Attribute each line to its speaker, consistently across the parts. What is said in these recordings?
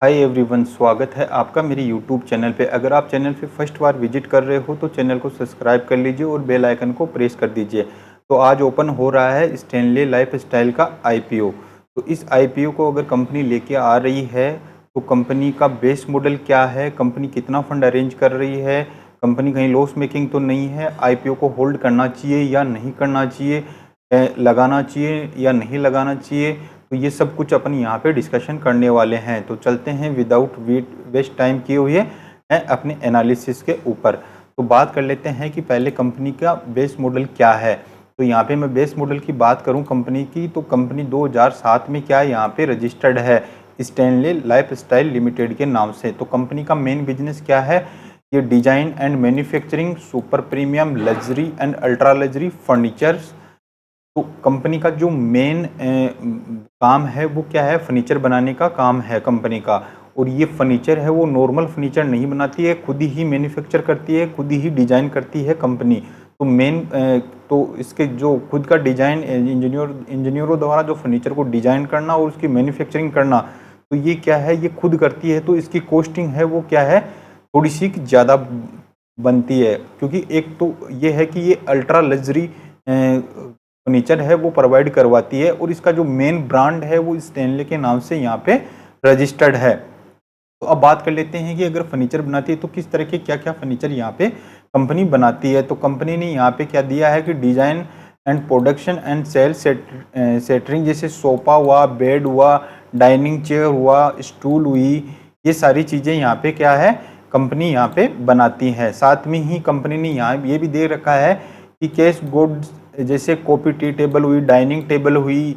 Speaker 1: Hi everyone, स्वागत है आपका मेरे यूट्यूब चैनल पे। अगर आप चैनल पे फर्स्ट बार विजिट कर रहे हो तो चैनल को सब्सक्राइब कर लीजिए और बेल आइकन को प्रेस कर दीजिए। तो आज ओपन हो रहा है स्टैनली लाइफस्टाइल का आईपीओ। तो इस आईपीओ को अगर कंपनी लेके आ रही है तो कंपनी का बेस मॉडल क्या है, कंपनी कितना फंड अरेंज कर रही है, कंपनी कहीं लॉस मेकिंग तो नहीं है, आईपीओ को होल्ड करना चाहिए या नहीं करना चाहिए, लगाना चाहिए या नहीं लगाना चाहिए, तो ये सब कुछ अपन यहाँ पे डिस्कशन करने वाले हैं। तो चलते हैं विदाउट वेस्ट टाइम किए हुए हैं अपने एनालिसिस के ऊपर। तो बात कर लेते हैं कि पहले कंपनी का बेस मॉडल क्या है। तो यहाँ पे मैं बेस मॉडल की बात करूँ कंपनी की, तो कंपनी 2007 में क्या यहाँ पे रजिस्टर्ड है स्टैनली लाइफस्टाइल लिमिटेड के नाम से। तो कंपनी का मेन बिजनेस क्या है, ये design and manufacturing super premium luxury and ultra luxury furnitures. तो कंपनी का जो मेन काम है वो क्या है, फर्नीचर बनाने का काम है कंपनी का। और ये फर्नीचर है वो नॉर्मल फर्नीचर नहीं बनाती है, खुद ही मैन्युफैक्चर करती है, खुद ही डिज़ाइन करती है कंपनी। तो मेन तो इसके जो खुद का डिज़ाइन इंजीनियरों द्वारा जो फर्नीचर को डिज़ाइन करना और उसकी मैन्युफैक्चरिंग करना, तो ये क्या है, ये खुद करती है। तो इसकी कॉस्टिंग है वो क्या है, थोड़ी सी ज़्यादा बनती है, क्योंकि एक तो ये है कि ये अल्ट्रा लग्जरी फर्नीचर है वो प्रोवाइड करवाती है और इसका जो मेन ब्रांड है वो स्टैनली के नाम से यहाँ पे रजिस्टर्ड है। तो अब बात कर लेते हैं कि अगर फर्नीचर बनाती है तो किस तरह के क्या क्या फर्नीचर यहाँ पे कंपनी बनाती है। तो कंपनी ने यहाँ पे क्या दिया है कि design and production and sale सेटरिंग, जैसे सोफा हुआ, बेड हुआ, डाइनिंग चेयर हुआ, स्टूल हुई, ये सारी चीज़ें यहाँ पे क्या है कंपनी यहाँ पे बनाती है। साथ में ही कंपनी ने यहाँ ये भी दे रखा है कि कैश गुड्स जैसे कॉफ़ी टी टेबल हुई, डाइनिंग टेबल हुई,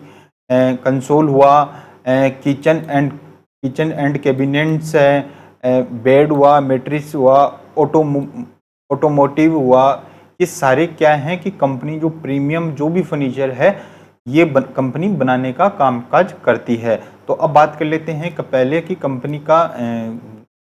Speaker 1: कंसोल हुआ, किचन एंड कैबिनेट्स है, बेड हुआ, मैट्रिस हुआ, ऑटोमोटिव हुआ, ये सारे क्या हैं कि कंपनी जो प्रीमियम जो भी फर्नीचर है ये कंपनी बनाने का कामकाज करती है। तो अब बात कर लेते हैं कि पहले की कंपनी का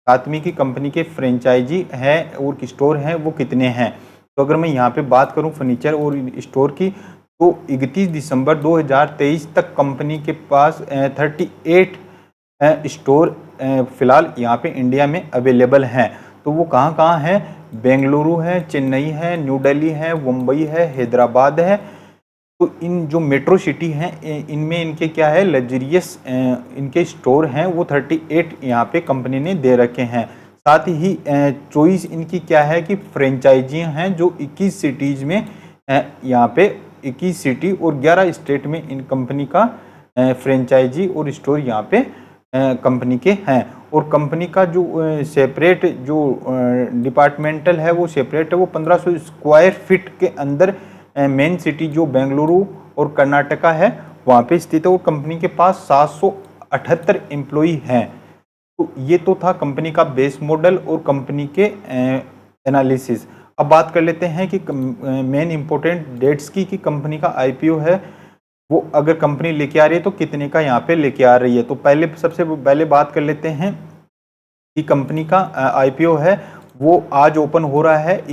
Speaker 1: सातवीं की कंपनी के फ्रेंचाइजी है और स्टोर हैं वो कितने हैं। तो अगर मैं यहाँ पे बात करूँ फर्नीचर और स्टोर की, तो 31 दिसंबर 2023 तक कंपनी के पास 38 स्टोर फिलहाल यहाँ पे इंडिया में अवेलेबल हैं। तो वो कहाँ कहाँ हैं, बेंगलुरु है, चेन्नई है, न्यू दिल्ली है, मुंबई है, हैदराबाद है। तो इन जो मेट्रो सिटी हैं इनमें इनके क्या है लग्जरियस इनके स्टोर हैं वो 38 यहाँ पे कंपनी ने दे रखे हैं। साथ ही चॉइस इनकी क्या है कि फ्रेंचाइजियाँ हैं जो 21 सिटीज़ में यहाँ पे 21 सिटी और 11 स्टेट में इन कंपनी का फ्रेंचाइजी और स्टोर यहाँ पे कंपनी के हैं। और कंपनी का जो सेपरेट जो डिपार्टमेंटल है वो सेपरेट है, वो 1500 स्क्वायर फीट के अंदर मेन सिटी जो बेंगलुरु और कर्नाटका है वहाँ पे स्थित है। और कंपनी के पास 778 एम्प्लॉई हैं। तो ये तो था कंपनी का बेस मॉडल और कंपनी के एनालिसिस। अब बात कर लेते हैं कि मेन इंपॉर्टेंट डेट्स की कि कंपनी का आईपीओ है वो अगर कंपनी लेके आ रही है तो कितने का यहाँ पे लेके आ रही है। तो सबसे पहले बात कर लेते हैं कि कंपनी का आईपीओ है वो आज ओपन हो रहा है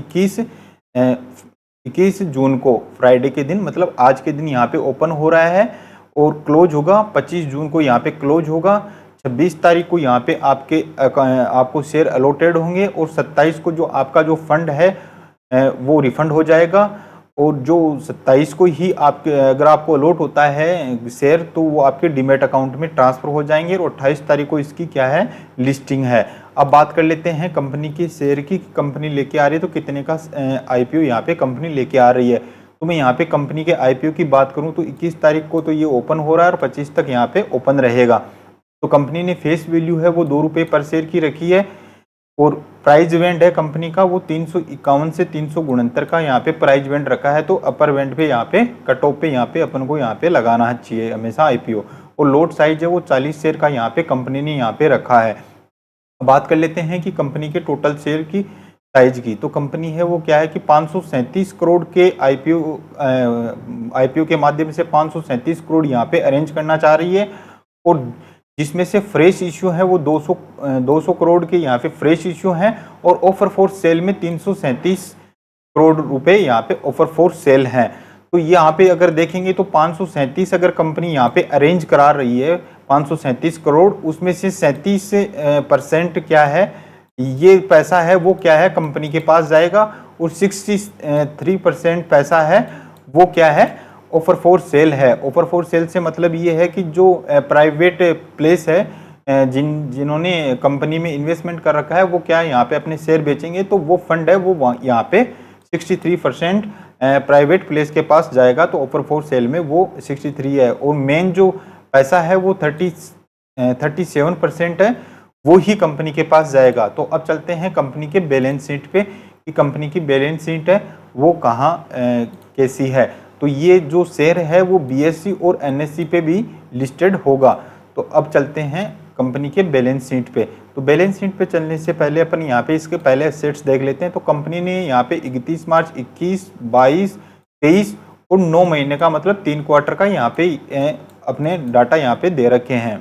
Speaker 1: 21 जून को, फ्राइडे के दिन, मतलब आज के दिन यहाँ पे ओपन हो रहा है और क्लोज होगा 25 जून को, यहाँ पे क्लोज होगा। 26 तारीख को यहाँ पे आपको शेयर अलॉटेड होंगे और 27 को जो आपका जो फंड है वो रिफंड हो जाएगा। और जो 27 को ही आपके अगर आपको अलॉट होता है शेयर तो वो आपके डीमैट अकाउंट में ट्रांसफ़र हो जाएंगे और 28 तारीख को इसकी क्या है लिस्टिंग है। अब बात कर लेते हैं कंपनी के शेयर की, कंपनी लेके आ रही है तो कितने का आईपीओ यहाँ पे कंपनी लेके आ रही है। तो मैं यहाँ पे कंपनी के आईपीओ की बात करूँ तो 21 तारीख को तो ये ओपन हो रहा है और 25 तक यहाँ पे ओपन रहेगा। तो कंपनी ने फेस वैल्यू है वो 2 रुपये पर शेयर की रखी है और प्राइस वेंट है कंपनी का वो 351 से 369 का यहाँ पे प्राइस वेंट रखा है। तो अपर वेंट पे यहाँ पे कट ऑफ पे यहाँ पे अपन को यहाँ पे लगाना चाहिए हमेशा आईपीओ। और लोट साइज है वो 40 शेयर का यहाँ पे कंपनी ने यहाँ पे रखा है। बात कर लेते हैं कि कंपनी के टोटल शेयर की साइज की। तो कंपनी है वो क्या है कि 537 करोड़ के आईपीओ के माध्यम से 537 करोड़ यहाँ पे अरेंज करना चाह रही है। और जिसमें से फ्रेश इश्यू है वो 200 करोड़ के यहाँ पे फ्रेश इश्यू हैं और ऑफर फॉर सेल में 337 करोड़ रुपए यहाँ पे ऑफर फॉर सेल हैं। तो यहाँ पे अगर देखेंगे तो 537 अगर कंपनी यहाँ पे अरेंज करा रही है 537 करोड़, उसमें से 37% क्या है, ये पैसा है वो क्या है कंपनी के पास जाएगा, और 63% पैसा है वो क्या है, ऑफर फॉर सेल है। ऑफर फॉर सेल से मतलब ये है कि जो प्राइवेट प्लेस है, जिन्होंने कंपनी में इन्वेस्टमेंट कर रखा है वो क्या है यहाँ पे अपने शेयर बेचेंगे, तो वो फंड है वो यहाँ पे 63% प्राइवेट प्लेस के पास जाएगा। तो ऑफर फॉर सेल में वो 63 है, और मेन जो पैसा है वो 37% है, वो ही कंपनी के पास जाएगा। तो अब चलते हैं कंपनी के बैलेंस शीट पे कि कंपनी की बैलेंस शीट है वो कहाँ कैसी है। तो ये जो शेयर है वो बीएसई और एनएसई पे भी लिस्टेड होगा। तो अब चलते हैं कंपनी के बैलेंस शीट पे। तो बैलेंस शीट पे चलने से पहले अपन यहाँ पे इसके पहले एसेट्स देख लेते हैं। तो कंपनी ने यहाँ पे 31 मार्च 21, 22, 23 और 9 महीने का मतलब 3 क्वार्टर का यहाँ पे अपने डाटा यहाँ पे दे रखे हैं।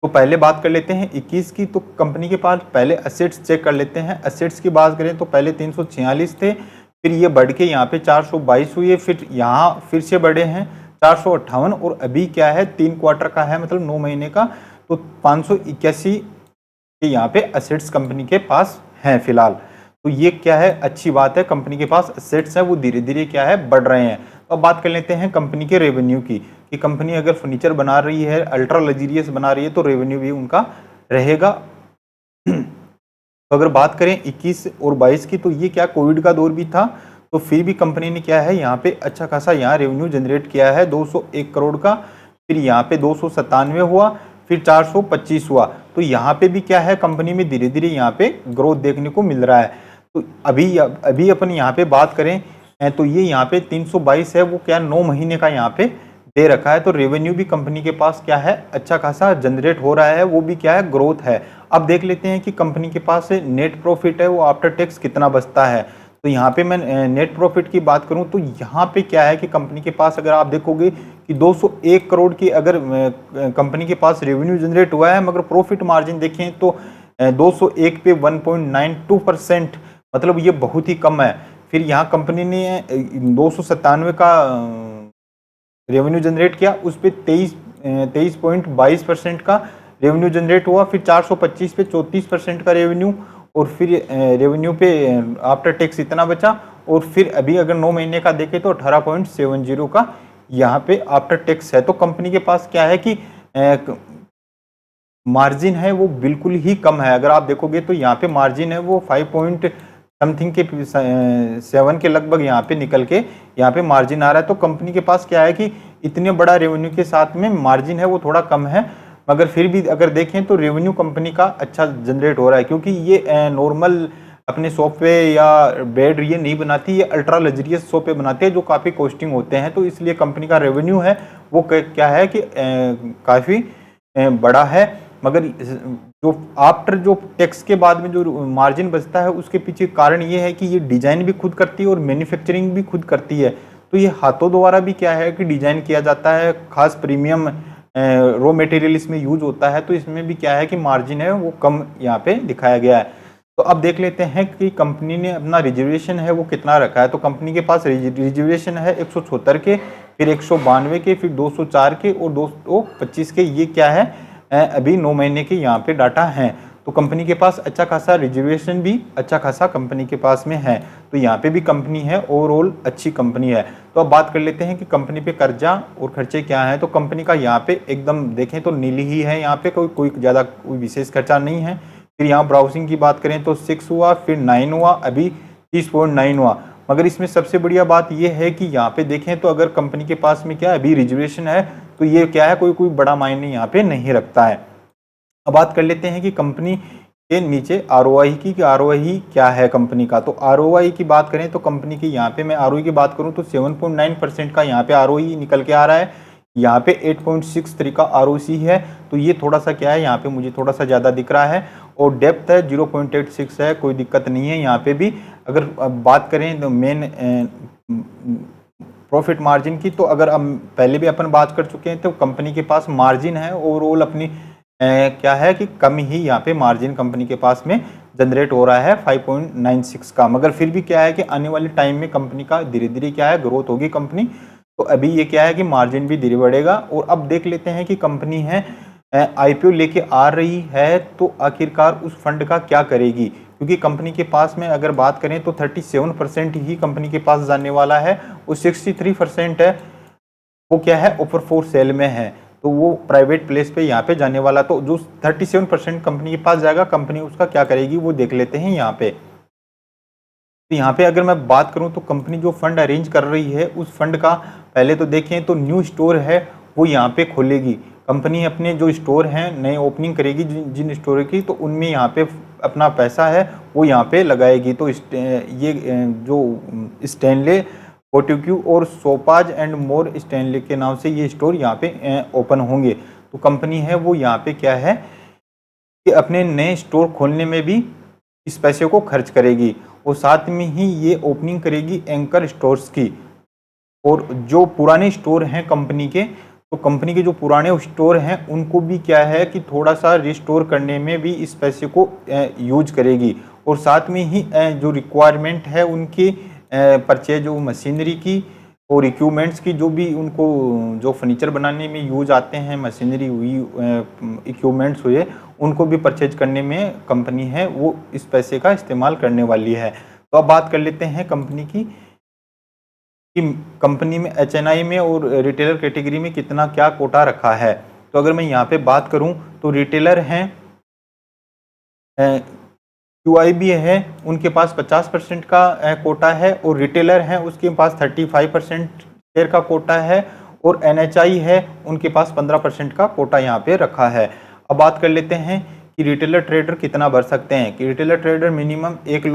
Speaker 1: तो पहले बात कर लेते हैं 21 की। तो कंपनी के पास पहले एसेट्स चेक कर लेते हैं। एसेट्स की बात करें तो पहले 346 थे, फिर ये बढ़ के यहाँ पे 422 हुए, फिर यहाँ फिर से बढ़े हैं 458, और अभी क्या है 3 क्वार्टर का है मतलब 9 महीने का, तो 581 के यहाँ पे एसेट्स कंपनी के पास हैं फिलहाल। तो ये क्या है, अच्छी बात है, कंपनी के पास एसेट्स है वो धीरे धीरे क्या है बढ़ रहे हैं। तो अब बात कर लेते हैं कंपनी के रेवेन्यू की, कि कंपनी अगर फर्नीचर बना रही है, अल्ट्रा लग्जरियस बना रही है, तो रेवेन्यू भी उनका रहेगा। तो अगर बात करें 21 और 22 की, तो ये क्या कोविड का दौर भी था, तो फिर भी कंपनी ने क्या है यहाँ पे अच्छा खासा यहाँ रेवेन्यू जनरेट किया है 201 करोड़ का, फिर यहाँ पे 297 हुआ, फिर 425 हुआ। तो यहाँ पे भी क्या है कंपनी में धीरे धीरे यहाँ पे ग्रोथ देखने को मिल रहा है। तो अभी अपन यहाँ पे बात करें तो ये यहाँ पे 322 है, वो क्या 9 महीने का यहाँ पे दे रखा है। तो रेवेन्यू भी कंपनी के पास क्या है अच्छा खासा जनरेट हो रहा है, वो भी क्या है ग्रोथ है। अब देख लेते हैं कि कंपनी के पास नेट प्रॉफिट है वो आफ्टर टैक्स कितना बचता है। तो यहाँ पे मैं नेट प्रॉफिट की बात करूँ तो यहाँ पे क्या है कि कंपनी के पास अगर आप देखोगे कि 201 करोड़ की अगर कंपनी के पास रेवेन्यू जनरेट हुआ है, मगर प्रॉफिट मार्जिन देखें तो 201 पे 1.92%, मतलब ये बहुत ही कम है। फिर यहाँ कंपनी ने 297 का रेवेन्यू जनरेट किया, उस पर 23.22% का रेवेन्यू जनरेट हुआ, फिर 425 पे 34% का रेवेन्यू, और फिर रेवेन्यू पे आफ्टर टैक्स इतना बचा, और फिर अभी अगर 9 महीने का देखें तो 18.70 का यहाँ पे आफ्टर टैक्स है। तो कंपनी के पास क्या है कि मार्जिन है वो बिल्कुल ही कम है। अगर आप देखोगे तो यहाँ पे मार्जिन है वो 5 पॉइंट समथिंग के 7 के लगभग यहाँ पे निकल के यहाँ पे मार्जिन आ रहा है। तो कंपनी के पास क्या है कि इतने बड़ा रेवेन्यू के साथ में मार्जिन है वो थोड़ा कम है, मगर फिर भी अगर देखें तो रेवेन्यू कंपनी का अच्छा जनरेट हो रहा है, क्योंकि ये नॉर्मल अपने सोफे या बेड ये नहीं बनाती, ये अल्ट्रा लग्जरियस सोफे बनाते हैं जो काफ़ी कॉस्टिंग होते हैं। तो इसलिए कंपनी का रेवेन्यू है वो क्या है कि काफ़ी बड़ा है, मगर जो आफ्टर जो टैक्स के बाद में जो मार्जिन बचता है उसके पीछे कारण ये है कि ये डिजाइन भी खुद करती है और मैन्युफैक्चरिंग भी खुद करती है। तो ये हाथों द्वारा भी क्या है कि डिजाइन किया जाता है, खास प्रीमियम रॉ मटेरियल इसमें यूज होता है, तो इसमें भी क्या है कि मार्जिन है वो कम यहाँ पे दिखाया गया है। तो अब देख लेते हैं कि कंपनी ने अपना रिजर्वेशन है वो कितना रखा है। तो कंपनी के पास रिजर्वेशन है 176 के, फिर 192 के, फिर 204 के और 225 के। ये क्या है अभी 9 महीने के यहाँ पे डाटा हैं। तो कंपनी के पास अच्छा खासा रिजर्वेशन भी अच्छा खासा कंपनी के पास में है। तो यहाँ पे भी कंपनी है, ओवरऑल अच्छी कंपनी है। तो अब बात कर लेते हैं कि कंपनी पे कर्जा और खर्चे क्या हैं। तो कंपनी का यहाँ पे एकदम देखें तो नीली ही है, यहाँ पे कोई ज़्यादा कोई विशेष खर्चा नहीं है। फिर यहाँ ब्राउजिंग की बात करें तो 6 हुआ, फिर 9 हुआ, अभी 30.9 हुआ। मगर इसमें सबसे बढ़िया बात यह है कि यहाँ पे देखें तो अगर कंपनी के पास में क्या अभी रिजर्वेशन है तो ये क्या है कोई बड़ा मायने यहाँ पे नहीं रखता है। अब बात कर लेते हैं कि कंपनी के नीचे ROI की, कि ROI क्या है कंपनी का। तो ROI की बात करें तो कंपनी की यहाँ पे मैं ROI की बात करूँ तो 7.9% का यहाँ पे ROI निकल के आ रहा है। यहाँ पे 8.63 का ROC है, तो ये थोड़ा सा क्या है यहाँ पे मुझे थोड़ा सा ज़्यादा दिख रहा है। और डेप्थ है 0.86 है, कोई दिक्कत नहीं है यहाँ पे भी। अगर बात करें तो मेन प्रॉफिट मार्जिन की, तो अगर हम पहले भी अपन बात कर चुके हैं तो कंपनी के पास मार्जिन है ओवरऑल अपनी क्या है कि कम ही यहाँ पे मार्जिन कंपनी के पास में जनरेट हो रहा है 5.96 का। मगर फिर भी क्या है कि आने वाले टाइम में कंपनी का धीरे धीरे क्या है ग्रोथ होगी कंपनी, तो अभी ये क्या है कि मार्जिन भी धीरे बढ़ेगा। और अब देख लेते हैं कि कंपनी है आईपीओ लेके आ रही है तो आखिरकार उस फंड का क्या करेगी, क्योंकि कंपनी के पास में अगर बात करें तो 37% ही कंपनी के पास जाने वाला है और 63% है वो क्या है ऑफर फॉर सेल में है, तो वो प्राइवेट प्लेस पे यहाँ पे जाने वाला। तो जो 37% कंपनी के पास जाएगा कंपनी उसका क्या करेगी वो देख लेते हैं यहाँ पे। तो यहाँ पे अगर मैं बात करूँ तो कंपनी जो फंड अरेंज कर रही है उस फंड का पहले तो देखें तो न्यू स्टोर है वो यहाँ पे खोलेगी कंपनी, अपने जो स्टोर हैं नए ओपनिंग करेगी जिन स्टोर की, तो उनमें यहाँ पे अपना पैसा है वो यहाँ पे लगाएगी। तो ये जो स्टैनले फोर्टिक्यू और सोपाज एंड मोर स्टैनले के नाम से ये स्टोर यहाँ पे ओपन होंगे। तो कंपनी है वो यहाँ पे क्या है कि अपने नए स्टोर खोलने में भी इस पैसे को खर्च करेगी और साथ में ही ये ओपनिंग करेगी एंकर स्टोर्स की। और जो पुराने स्टोर हैं कंपनी के, तो कंपनी के जो पुराने स्टोर हैं उनको भी क्या है कि थोड़ा सा रिस्टोर करने में भी इस पैसे को यूज करेगी। और साथ में ही जो रिक्वायरमेंट है उनकी परचेज जो मशीनरी की और इक्विपमेंट्स की, जो भी उनको जो फर्नीचर बनाने में यूज आते हैं मशीनरी हुई इक्विपमेंट्स हुए, उनको भी परचेज करने में कंपनी है वो इस पैसे का इस्तेमाल करने वाली है। तो अब बात कर लेते हैं कंपनी की कि कंपनी में एचएनआई में और रिटेलर कैटेगरी में कितना क्या कोटा रखा है। तो अगर मैं यहाँ पे बात करूँ तो रिटेलर हैं QIB है उनके पास 50% का कोटा है और रिटेलर हैं उसके पास 35% शेयर का कोटा है और NHI है उनके पास 15% का कोटा यहाँ पे रखा है। अब बात कर लेते हैं कि रिटेलर ट्रेडर कितना भर सकते हैं। कि रिटेलर ट्रेडर मिनिमम एक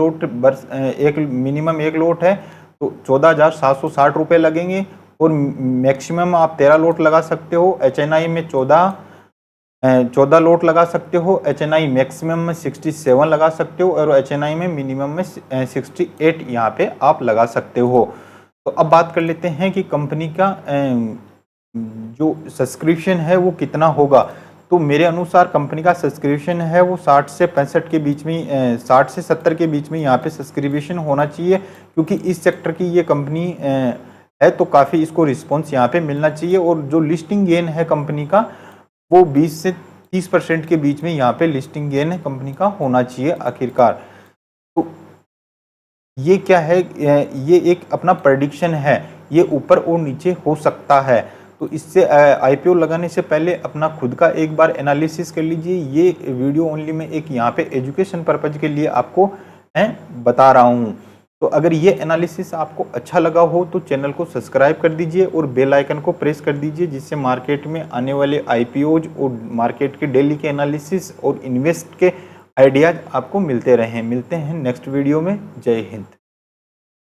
Speaker 1: लोट है तो 14,760 रुपये लगेंगे और मैक्सिमम आप 13 लोट लगा सकते हो। HNI में 14 लोट लगा सकते हो, HNI मैक्सिमम में 67 लगा सकते हो और HNI में मिनिमम में 68 यहाँ पे आप लगा सकते हो। तो अब बात कर लेते हैं कि कंपनी का जो सब्सक्रिप्शन है वो कितना होगा। तो मेरे अनुसार कंपनी का सब्सक्रिप्शन है वो 60 से 65 के बीच में 60 से 70 के बीच में यहाँ पे सब्सक्रिप्शन होना चाहिए, क्योंकि इस सेक्टर की ये कंपनी है तो काफ़ी इसको रिस्पॉन्स यहाँ पे मिलना चाहिए। और जो लिस्टिंग गेन है कंपनी का वो 20 से 30% के बीच में यहाँ पे लिस्टिंग गेन है कंपनी का होना चाहिए आखिरकार। तो ये क्या है, ये एक अपना प्रेडिक्शन है, ये ऊपर और नीचे हो सकता है। तो इससे आईपीओ लगाने से पहले अपना खुद का एक बार एनालिसिस कर लीजिए। ये वीडियो ओनली मैं एक यहाँ पे एजुकेशन पर्पज के लिए आपको बता रहा हूँ। तो अगर ये एनालिसिस आपको अच्छा लगा हो तो चैनल को सब्सक्राइब कर दीजिए और बेल आइकन को प्रेस कर दीजिए, जिससे मार्केट में आने वाले आईपीओज और मार्केट के डेली के एनालिसिस और इन्वेस्ट के आइडियाज आपको मिलते रहें। मिलते हैं नेक्स्ट वीडियो में। जय हिंद।